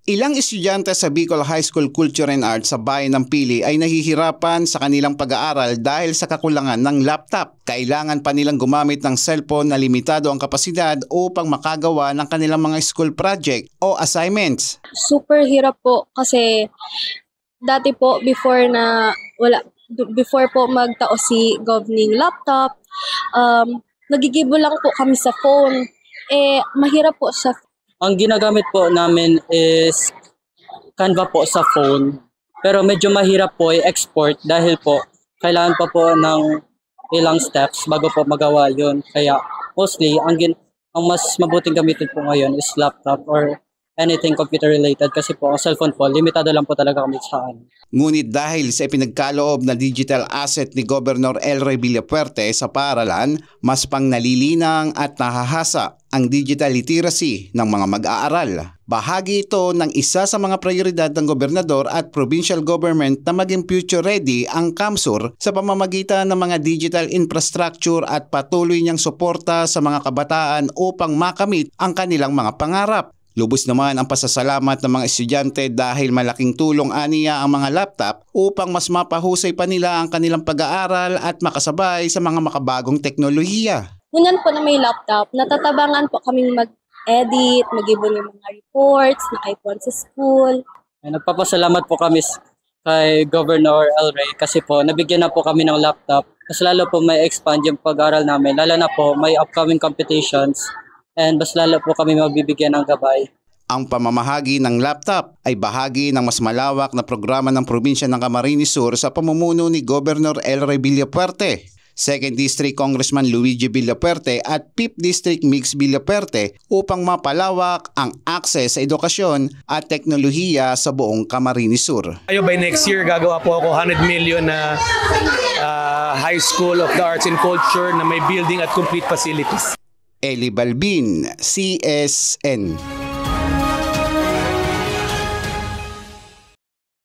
Ilang estudyante sa Bicol High School Culture and Arts sa bayan ng Pili ay nahihirapan sa kanilang pag-aaral dahil sa kakulangan ng laptop. Kailangan pa nilang gumamit ng cellphone na limitado ang kapasidad upang makagawa ng kanilang mga school project o assignments. Super hirap po kasi dati po before po magtao si Govning laptop, nagigibo lang po kami sa phone. Mahirap po sa Ang ginagamit po namin is Canva po sa phone. Pero medyo mahirap po i-export dahil po kailangan pa po ng ilang steps bago po magawa yun. Kaya mostly, ang mas mabuting gamitin po ngayon is laptop or anything computer related kasi po ang cellphone po, limitado lang po talaga kami saan. Ngunit dahil sa ipinagkaloob na digital asset ni Governor El Rey Villafuerte sa paaralan, mas pang nalilinang at nahahasa ang digital literacy ng mga mag-aaral. Bahagi ito ng isa sa mga prioridad ng gobernador at provincial government na maging future ready ang Kamsur sa pamamagitan ng mga digital infrastructure at patuloy niyang suporta sa mga kabataan upang makamit ang kanilang mga pangarap. Lubos naman ang pasasalamat ng mga estudyante dahil malaking tulong aniya ang mga laptop upang mas mapahusay pa nila ang kanilang pag-aaral at makasabay sa mga makabagong teknolohiya. Ngunyan po na may laptop, natatabangan po kaming mag-edit, mag-ibon yung mga reports, na-iPhone sa school. Nagpapasalamat po kami kay Governor El Rey kasi po nabigyan na po kami ng laptop. Mas lalo po may expand yung pag-aaral namin, lalo na po may upcoming competitions. And mas lalo po kami mabibigyan ng gabay. Ang pamamahagi ng laptop ay bahagi ng mas malawak na programa ng probinsya ng Camarines Sur sa pamumuno ni Governor El Rey Villafuerte, 2nd District Congressman Luigi Villafuerte at 5th District Mix Villafuerte upang mapalawak ang akses sa edukasyon at teknolohiya sa buong Camarines Sur. By next year, gagawa po ako 100 million na High School of the Arts and Culture na may building at complete facilities. Eli Balbin, CSN.